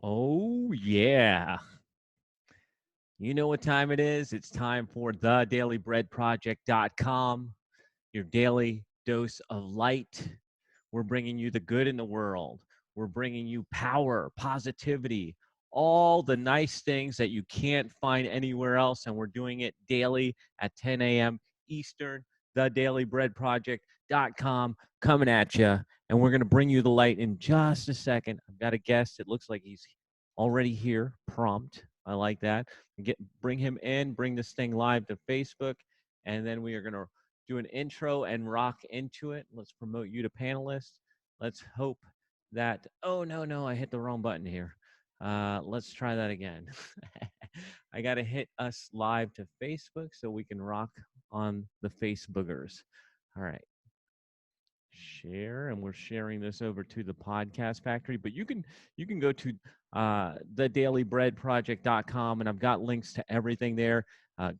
Oh, yeah. You know what time it is? It's time for thedailybreadproject.com, your daily dose of light. We're bringing you the good in the world. We're bringing you power, positivity, all the nice things that you can't find anywhere else. And we're doing it daily at 10 a.m. Eastern, thedailybreadproject.com, coming at you. And we're going to bring you the light in just a second. I've got a guest. It looks like he's already here, prompt. I like that. Bring him in, bring this thing live to Facebook, and then we are going to do an intro and rock into it. Let's promote you to panelists. Let's hope that, oh, no, I hit the wrong button here. Let's try that again. I got to hit us live to Facebook so we can rock on the Facebookers. All right. Share, and we're sharing this over to the podcast factory, but you can go to thedailybreadproject.com, and I've got links to everything there.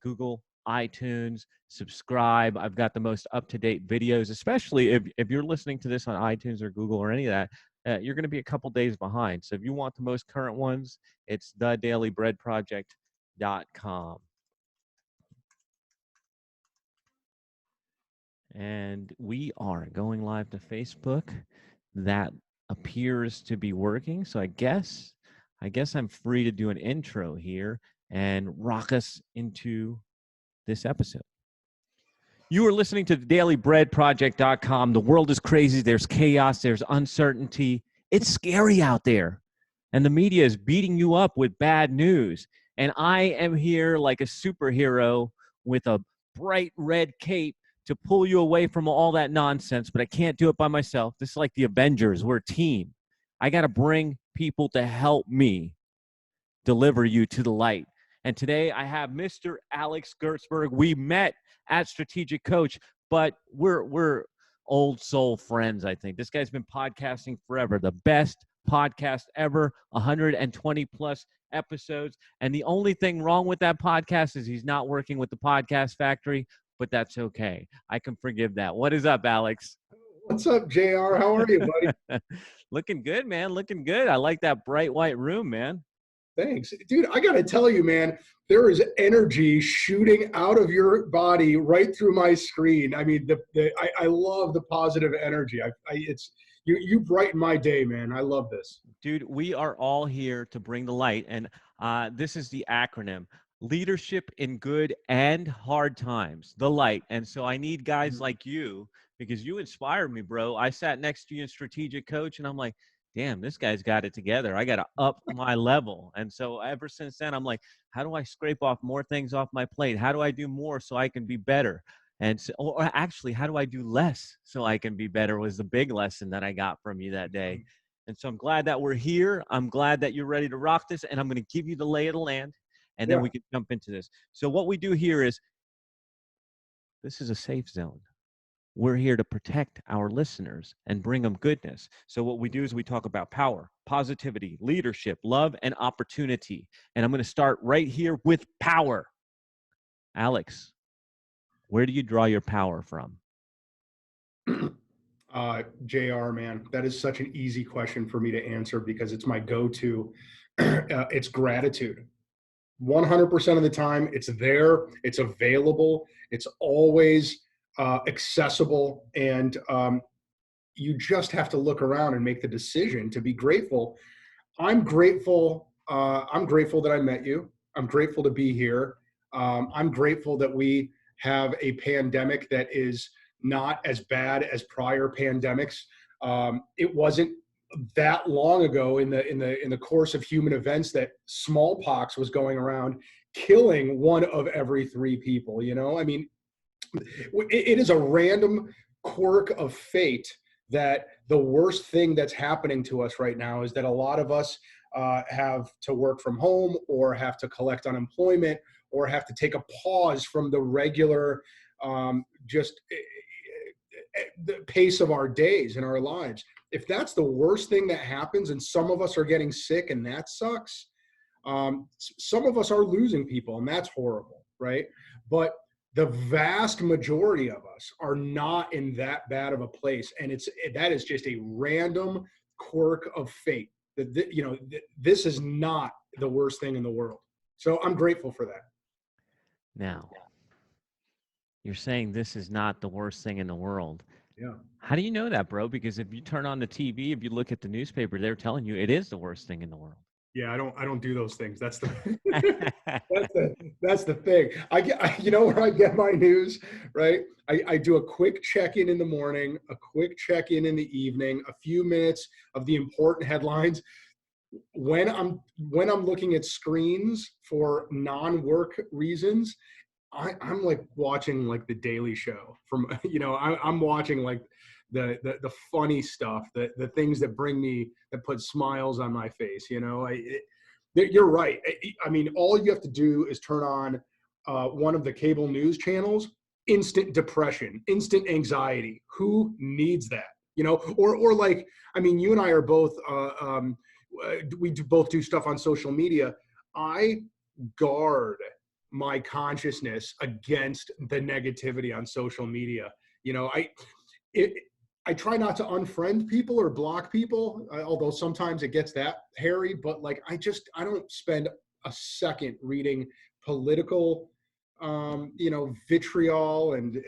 Google, iTunes, subscribe. I've got the most up-to-date videos, especially if you're listening to this on iTunes or Google or any of that. You're going to be a couple days behind. So if you want the most current ones, it's thedailybreadproject.com. And we are going live to Facebook. That appears to be working. So I guess I'm free to do an intro here and rock us into this episode. You are listening to the dailybreadproject.com. The world is crazy. There's chaos. There's uncertainty. It's scary out there. And the media is beating you up with bad news. And I am here like a superhero with a bright red cape to pull you away from all that nonsense, but I can't do it by myself. This is like the Avengers. We're a team. I got to bring people to help me deliver you to the light. And today I have Mr. Alex Gertsburg. We met at Strategic Coach, but we're old soul friends, I think. This guy's been podcasting forever. The best podcast ever, 120 plus episodes. And the only thing wrong with that podcast is he's not working with the podcast factory, but that's okay. I can forgive that. What is up, Alex? What's up, JR? How are you, buddy? Looking good, man. Looking good. I like that bright white room, man. Thanks. Dude, I got to tell you, man, there is energy shooting out of your body right through my screen. I mean, I love the positive energy. You brighten my day, man. I love this. Dude, we are all here to bring the light. And this is the acronym: leadership in good and hard times, the light. And so I need guys like you, because you inspire me, bro. I sat next to you in Strategic Coach, and I'm like, damn, this guy's got it together. I got to up my level. And so ever since then, I'm like, how do I scrape off more things off my plate? How do I do more so I can be better? And so, or actually, how do I do less so I can be better was the big lesson that I got from you that day. And so I'm glad that we're here. I'm glad that you're ready to rock this. And I'm going to give you the lay of the land, and then we can jump into this. So what we do here is, this is a safe zone. We're here to protect our listeners and bring them goodness. So what we do is we talk about power, positivity, leadership, love, and opportunity. And I'm going to start right here with power. Alex, where do you draw your power from? JR, man, that is such an easy question for me to answer because it's my go-to. It's gratitude. 100% of the time, it's there, it's available, it's always accessible, and you just have to look around and make the decision to be grateful. I'm grateful. I'm grateful that I met you. I'm grateful to be here. I'm grateful that we have a pandemic that is not as bad as prior pandemics. It wasn't that long ago in the course of human events that smallpox was going around killing 1 of every 3 people. You know, I mean, it is a random quirk of fate that the worst thing that's happening to us right now is that a lot of us have to work from home, or have to collect unemployment, or have to take a pause from the regular the pace of our days and our lives. If that's the worst thing that happens, and some of us are getting sick, and that sucks, some of us are losing people, and that's horrible, right? But the vast majority of us are not in that bad of a place, and that is just a random quirk of fate. that this is not the worst thing in the world. So I'm grateful for that. Now, you're saying this is not the worst thing in the world. Yeah. How do you know that, bro? Because if you turn on the TV, if you look at the newspaper, they're telling you it is the worst thing in the world. Yeah, I don't do those things. That's the that's the thing. You know where I get my news, right? I do a quick check-in in the morning, a quick check-in in the evening, a few minutes of the important headlines. When I'm looking at screens for non-work reasons, I'm like watching like the Daily Show from, I'm watching like the funny stuff, the things that put smiles on my face. You're right. I mean, all you have to do is turn on one of the cable news channels. Instant depression, instant anxiety. Who needs that? Or like, I mean, you and I are both. We both do stuff on social media. I guard my consciousness against the negativity on social media. It, I try not to unfriend people or block people, although sometimes it gets that hairy. But like, I don't spend a second reading political, vitriol and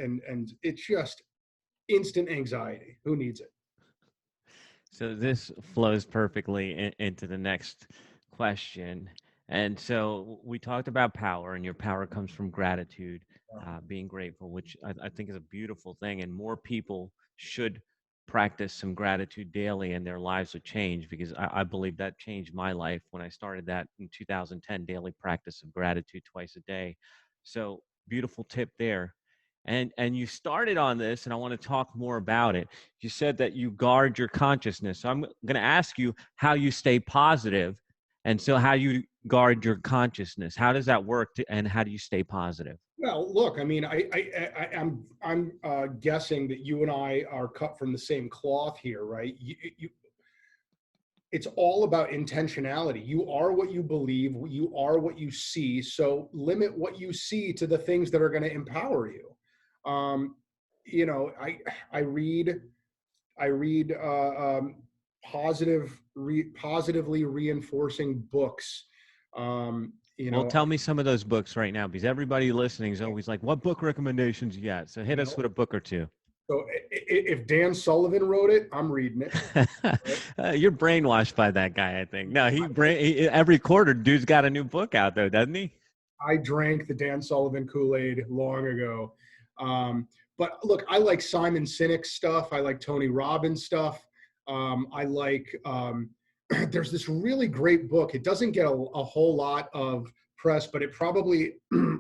it's just instant anxiety. Who needs it? So this flows perfectly into the next question. And so we talked about power, and your power comes from gratitude, being grateful, which I think is a beautiful thing. And more people should practice some gratitude daily, and their lives would change, because I believe that changed my life when I started that in 2010, daily practice of gratitude twice a day. So beautiful tip there. And you started on this, and I want to talk more about it. You said that you guard your consciousness. So I'm going to ask you how you stay positive, and so how you guard your consciousness. How does that work, and how do you stay positive? Well, look, I mean, I'm guessing that you and I are cut from the same cloth here, right? It's all about intentionality. You are what you believe. You are what you see. So limit what you see to the things that are going to empower you. Um, I read positively reinforcing books. Well, tell me some of those books right now, because everybody listening is always like, what book recommendations you got? So hit us with a book or two. So if Dan Sullivan wrote it, I'm reading it. Right? You're brainwashed by that guy, I think. No, every quarter, dude's got a new book out there, doesn't he? I drank the Dan Sullivan Kool-Aid long ago. But look, I like Simon Sinek's stuff. I like Tony Robbins stuff. I like, there's this really great book. It doesn't get a whole lot of press, but it probably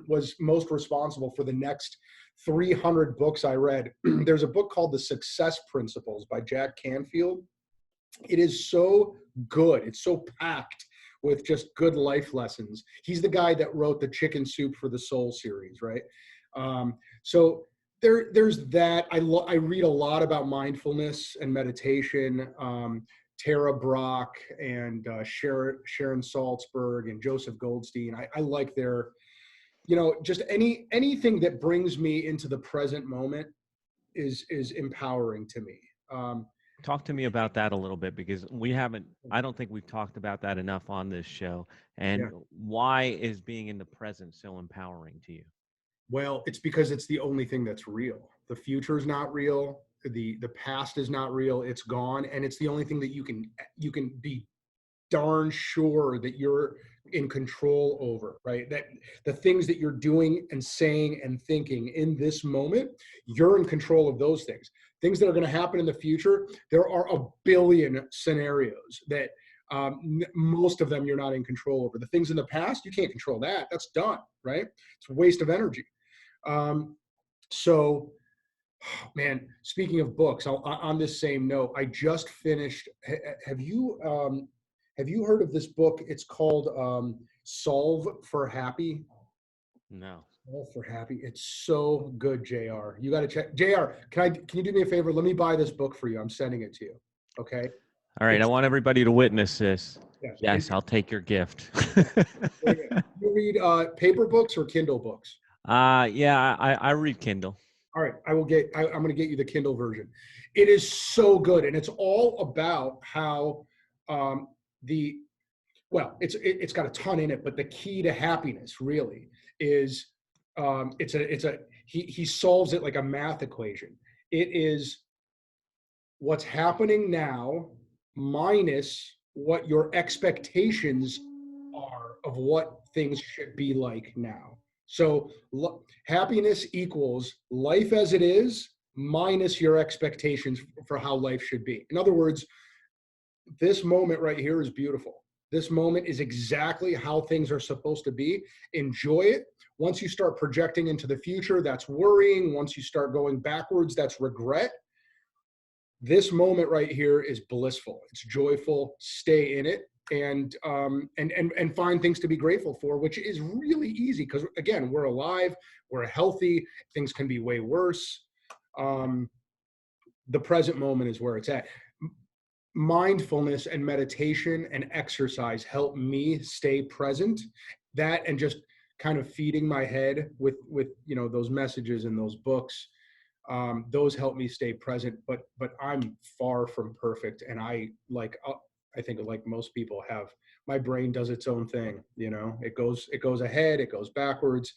was most responsible for the next 300 books I read. There's a book called The Success Principles by Jack Canfield. It is so good. It's so packed with just good life lessons. He's the guy that wrote the Chicken Soup for the Soul series, right? So there's that. I read a lot about mindfulness and meditation. Tara Brach and Sharon Salzberg and Joseph Goldstein. I like their, just anything that brings me into the present moment is empowering to me. Talk to me about that a little bit, because I don't think we've talked about that enough on this show. And Yeah. why is being in the present so empowering to you? Well, it's because it's the only thing that's real. The future is not real. The past is not real. It's gone. And it's the only thing that you can be darn sure that you're in control over, right? That the things that you're doing and saying and thinking in this moment, you're in control of those things. Things that are going to happen in the future, there are a billion scenarios that most of them you're not in control over. The things in the past, you can't control that. That's done, right? It's a waste of energy. So, man, speaking of books, on this same note, I just finished. Have you heard of this book? It's called Solve for Happy. No. Solve for Happy. It's so good, JR. You got to check. JR, can you do me a favor? Let me buy this book for you. I'm sending it to you. Okay. All right. I want everybody to witness this. Yes, I'll take your gift. You read paper books or Kindle books? Yeah, I read Kindle. All right, I'm going to get you the Kindle version. It is so good, and it's all about how the well, it's got a ton in it, but the key to happiness really is he solves it like a math equation. It is what's happening now minus what your expectations are of what things should be like now. So happiness equals life as it is minus your expectations for how life should be. In other words, this moment right here is beautiful. This moment is exactly how things are supposed to be. Enjoy it. Once you start projecting into the future, that's worrying. Once you start going backwards, that's regret. This moment right here is blissful. It's joyful. Stay in it and find things to be grateful for, which is really easy because again, we're alive, we're healthy. Things can be way worse. The present moment is where it's at. Mindfulness and meditation and exercise help me stay present. That and just kind of feeding my head with those messages and those books, those help me stay present. But I'm far from perfect, and I think like most people have, my brain does its own thing. It goes ahead, it goes backwards.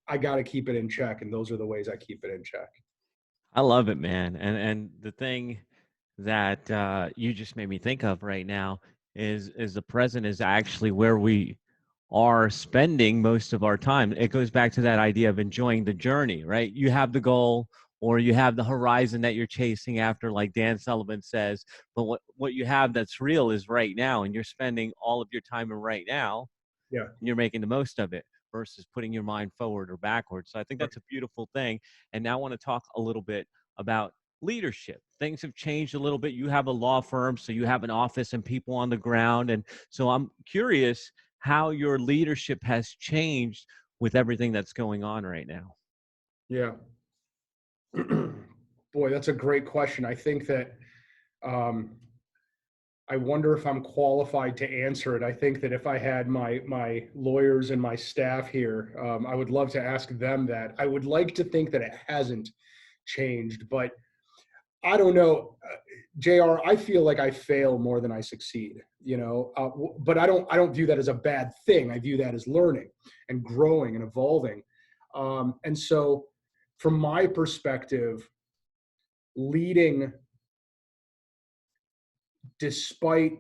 I got to keep it in check, and those are the ways I keep it in check. I love it, man. And the thing that you just made me think of right now is the present is actually where we are spending most of our time. It goes back to that idea of enjoying the journey, right? You have the goal or you have the horizon that you're chasing after, like Dan Sullivan says, but what you have that's real is right now, and you're spending all of your time in right now, Yeah. and you're making the most of it versus putting your mind forward or backwards. So I think Right. that's a beautiful thing. And now I want to talk a little bit about leadership. Things have changed a little bit. You have a law firm, so you have an office and people on the ground. And so I'm curious how your leadership has changed with everything that's going on right now. Yeah. Boy, that's a great question. I think that um, I wonder if I'm qualified to answer it. I think that if I had my lawyers and my staff here, I would love to ask them that. I would like to think that it hasn't changed, but I don't know. JR, I feel like I fail more than I succeed, but I don't view that as a bad thing. I view that as learning and growing and evolving. And so from my perspective, leading despite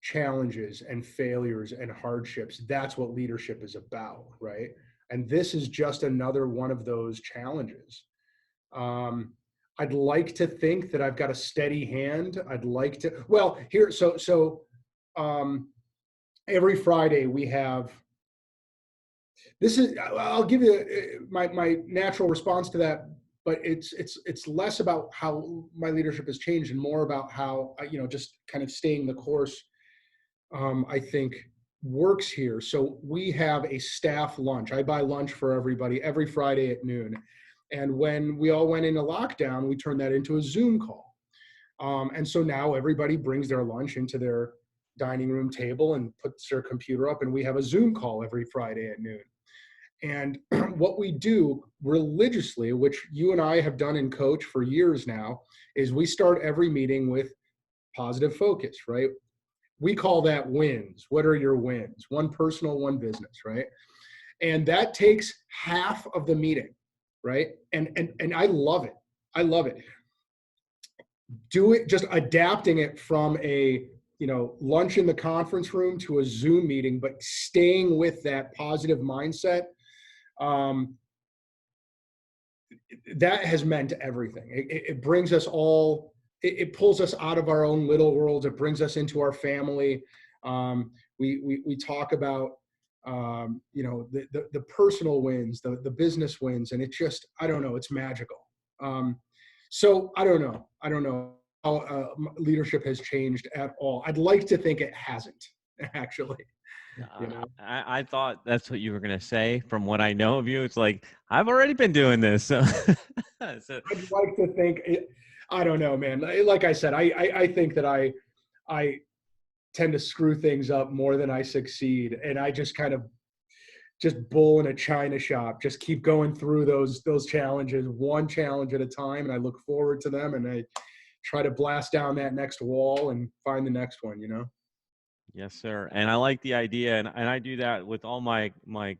challenges and failures and hardships, that's what leadership is about, right? And this is just another one of those challenges. um, I'd like to think that I've got a steady hand. I'd like to, well, here, um, every Friday we have, this is, I'll give you my natural response to that, but it's less about how my leadership has changed and more about how, just kind of staying the course, I think works here. So we have a staff lunch. I buy lunch for everybody every Friday at noon. And when we all went into lockdown, we turned that into a Zoom call. And so now everybody brings their lunch into their dining room table and puts their computer up, and we have a Zoom call every Friday at noon. And what we do religiously, which you and I have done in coach for years now, is we start every meeting with positive focus, right? We call that wins. What are your wins? One personal, one business, right? And that takes half of the meeting, right? And I love it. I love it. Do it, just adapting it from a lunch in the conference room to a Zoom meeting, but staying with that positive mindset. Um, that has meant everything. It brings us all. It pulls us out of our own little worlds. It brings us into our family. We talk about the personal wins, the business wins, and it just, I don't know, it's magical. So I don't know how leadership has changed at all. I'd like to think it hasn't actually. I thought that's what you were going to say. From what I know of you, it's like, I've already been doing this. So, I'd like to think I don't know, man. Like I said, I think that I tend to screw things up more than I succeed, and I just kind of just bull in a china shop. Just keep going through those challenges, one challenge at a time, and I look forward to them, and I try to blast down that next wall and find the next one. Yes, sir. And I like the idea, and I do that with all my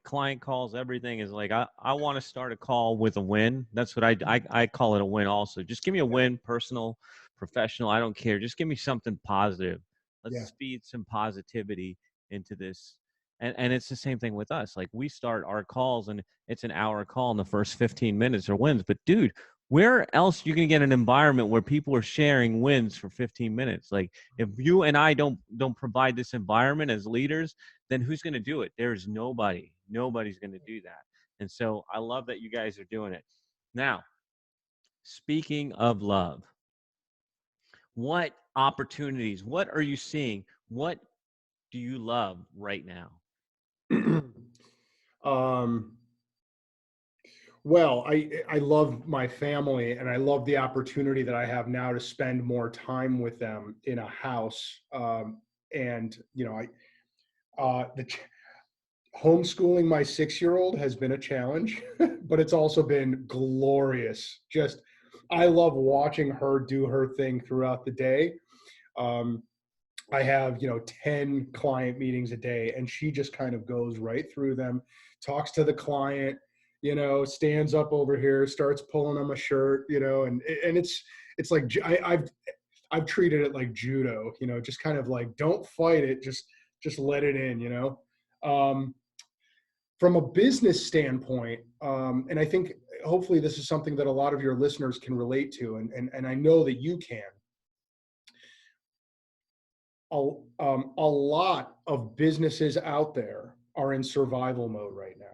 client calls. Everything is like I want to start a call with a win. That's what I call it a win. Also, just give me a Yeah. win, personal, professional. I don't care. Just give me something positive. Yeah. Let's feed some positivity into this. And it's the same thing with us. Like we start our calls, and it's an hour call, and the first 15 minutes are wins. But dude, where else you can get an environment where people are sharing wins for 15 minutes? Like if you and I don't provide this environment as leaders, then who's going to do it? There's nobody. Nobody's going to do that. And so I love that you guys are doing it. Now, speaking of love, what opportunities, what are you seeing? What do you love right now? um, well, I love my family, and I love the opportunity that I have now to spend more time with them in a house. And you know, the homeschooling my 6 year old has been a challenge, but it's also been glorious. Just I love watching her do her thing throughout the day. Um, I have, 10 client meetings a day, and she just kind of goes right through them, talks to the client, stands up over here, starts pulling on my shirt, and it's like I've treated it like judo, just kind of like don't fight it, just let it in. Um, from a business standpoint, and I think hopefully this is something that a lot of your listeners can relate to, and I know that you can. A lot of businesses out there are in survival mode right now.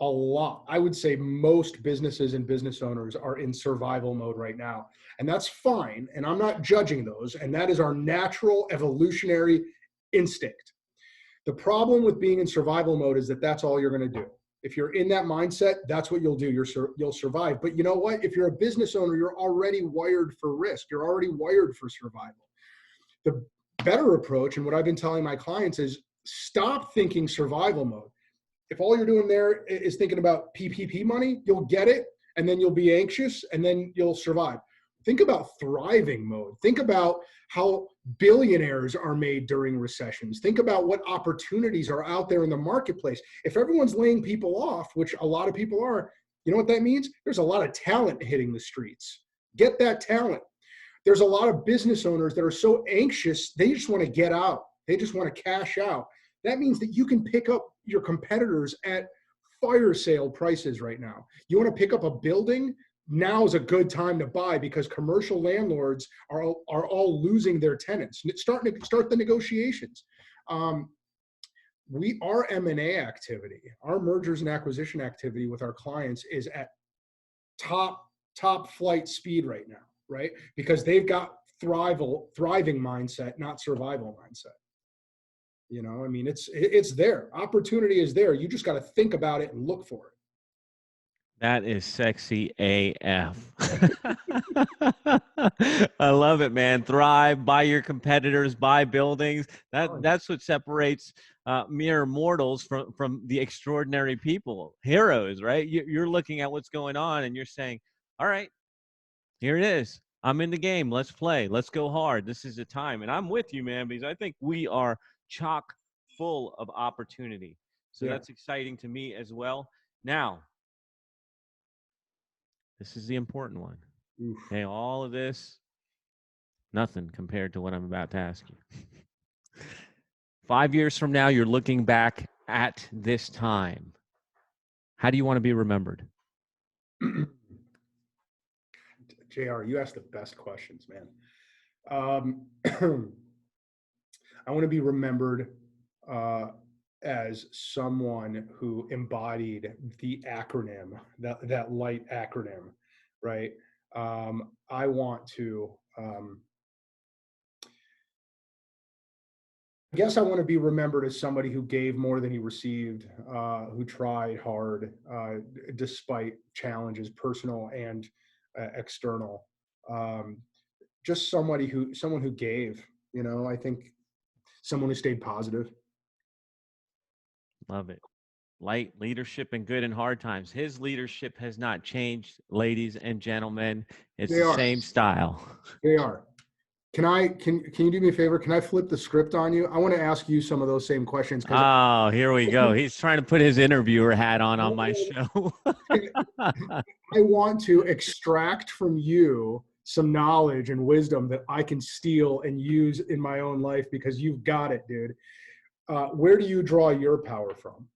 A lot. I would say most businesses and business owners are in survival mode right now. And that's fine. And I'm not judging those. And that is our natural evolutionary instinct. The problem with being in survival mode is that that's all you're going to do. If you're in that mindset, that's what you'll do. You'll survive. But you know what? If you're a business owner, you're already wired for risk. You're already wired for survival. The better approach, and what I've been telling my clients, is stop thinking survival mode. If all you're doing there is thinking about PPP money, you'll get it, and then you'll be anxious, and then you'll survive. Think about thriving mode. Think about how billionaires are made during recessions. Think about what opportunities are out there in the marketplace. If everyone's laying people off, which a lot of people are, you know what that means? There's a lot of talent hitting the streets. Get that talent. There's a lot of business owners that are so anxious, they just want to get out. They just want to cash out. That means that you can pick up your competitors at fire sale prices right now. You want to pick up a building? Now is a good time to buy because commercial landlords are all losing their tenants. Start the negotiations. Our M&A activity, our mergers and acquisition activity with our clients is at top flight speed right now, right? Because they've got thriving mindset, not survival mindset. I mean, it's there. Opportunity is there. You just got to think about it and look for it. That is sexy AF. I love it, man. Thrive, buy your competitors, buy buildings. That's what separates mere mortals from the extraordinary people, heroes, right? You're looking at what's going on and you're saying, all right, here it is. I'm in the game. Let's play. Let's go hard. This is the time. And I'm with you, man, because I think we are chock full of opportunity. So Yeah. that's exciting to me as well. Now, this is the important one. Oof. Okay, all of this, nothing compared to what I'm about to ask you. 5 years from now, you're looking back at this time. How do you want to be remembered? JR, you asked the best questions, man. I want to be remembered as someone who embodied the acronym, that light acronym, right? I want to. I guess I want to be remembered as somebody who gave more than he received, who tried hard despite challenges, personal and external. Um, just someone who gave. I think someone who stayed positive. Love it. Light leadership in good and hard times. His leadership has not changed, ladies and gentlemen. It's They the are. same style. They are. Can you do me a favor? Can I flip the script on you? I want to ask you some of those same questions because Oh, here we go. He's trying to put his interviewer hat on my show. I want to extract from you some knowledge and wisdom that I can steal and use in my own life because you've got it, dude. Where do you draw your power from?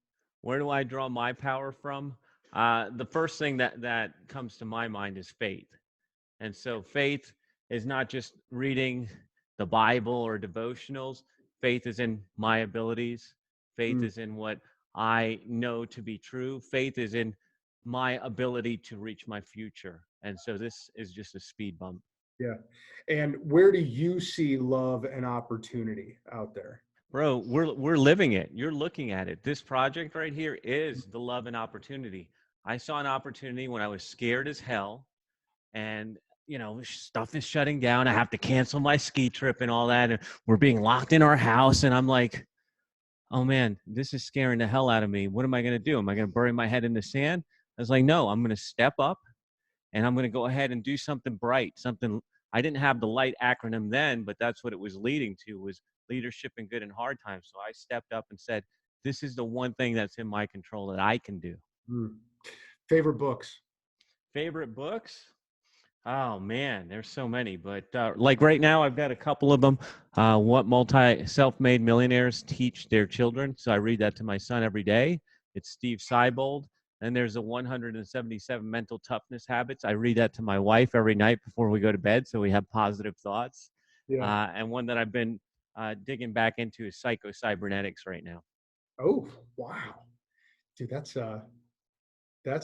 Where do I draw my power from? The first thing that comes to my mind is faith. And so faith is not just reading the Bible or devotionals. Faith is in my abilities. Faith is in what I know to be true. Faith is in my ability to reach my future. And so this is just a speed bump. Yeah. And where do you see love and opportunity out there? Bro, we're living it. You're looking at it. This project right here is the love and opportunity. I saw an opportunity when I was scared as hell, and stuff is shutting down. I have to cancel my ski trip and all that, and we're being locked in our house, and I'm like, oh man, this is scaring the hell out of me. What am I going to do? Am I going to bury my head in the sand? I was like, no, I'm going to step up, and I'm going to go ahead and do something bright, something. I didn't have the LIGHT acronym then, but that's what it was leading to, was leadership in good and hard times. So I stepped up and said, this is the one thing that's in my control that I can do. Favorite books? Favorite books? Oh man, there's so many, but like right now, I've got a couple of them. What self-made millionaires teach their children. So I read that to my son every day. It's Steve Seibold. And there's a 177 mental toughness habits. I read that to my wife every night before we go to bed, so we have positive thoughts. Yeah. And one that I've been digging back into is psycho-cybernetics right now. Oh, wow. Dude, that's a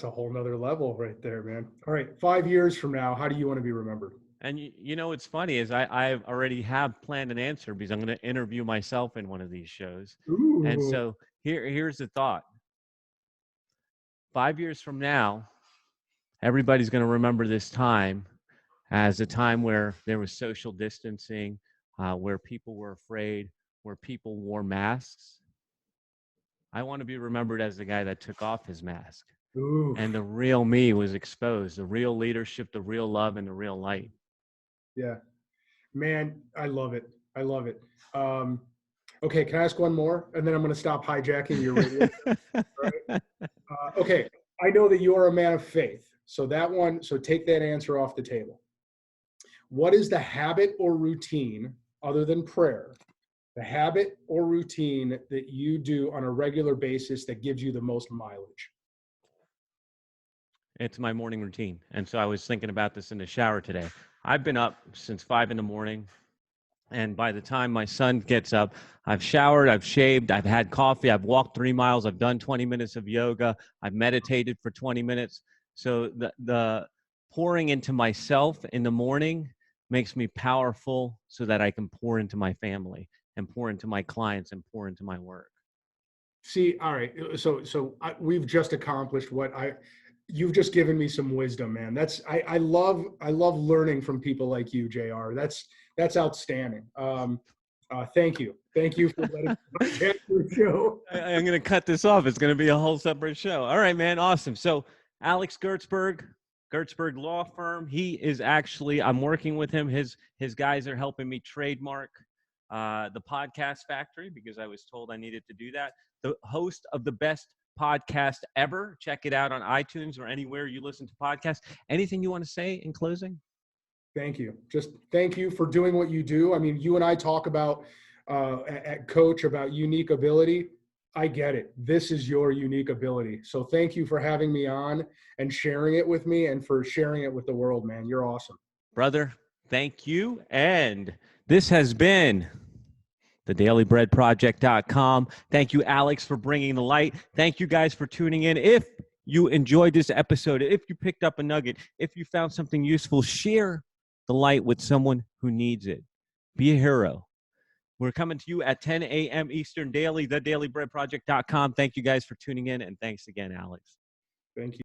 whole nother level right there, man. All right. 5 years from now, how do you want to be remembered? And what's funny is I already have planned an answer because I'm going to interview myself in one of these shows. Ooh. And so here's the thought. 5 years from now, everybody's going to remember this time as a time where there was social distancing, where people were afraid, where people wore masks. I want to be remembered as the guy that took off his mask. Oof. And the real me was exposed, the real leadership, the real love, and the real light. Yeah. Man, I love it. I love it. Okay, can I ask one more? And then I'm going to stop hijacking your radio. Right? Okay, I know that you are a man of faith. So take that answer off the table. What is the habit or routine, other than prayer, the habit or routine that you do on a regular basis that gives you the most mileage? It's my morning routine. And so I was thinking about this in the shower today. I've been up since 5 a.m. And by the time my son gets up, I've showered, I've shaved, I've had coffee, I've walked 3 miles, I've done 20 minutes of yoga, I've meditated for 20 minutes. So the pouring into myself in the morning makes me powerful so that I can pour into my family and pour into my clients and pour into my work. See, all right. So we've just accomplished you've just given me some wisdom, man. I love learning from people like you, JR. That's outstanding. Thank you for letting me get your show. I'm going to cut this off. It's going to be a whole separate show. All right, man. Awesome. So Alex Gertsburg Law Firm. He is actually, I'm working with him. His guys are helping me trademark the Podcast Factory because I was told I needed to do that. The host of the best podcast ever. Check it out on iTunes or anywhere you listen to podcasts. Anything you want to say in closing? Thank you. Just thank you for doing what you do. I mean, you and I talk about at Coach about unique ability. I get it. This is your unique ability. So thank you for having me on and sharing it with me and for sharing it with the world, man. You're awesome. Brother, thank you. And this has been thedailybreadproject.com. Thank you, Alex, for bringing the light. Thank you guys for tuning in. If you enjoyed this episode, if you picked up a nugget, if you found something useful, share the light with someone who needs it. Be a hero. We're coming to you at 10 a.m. Eastern daily, thedailybreadproject.com. Thank you guys for tuning in, and thanks again, Alex. Thank you.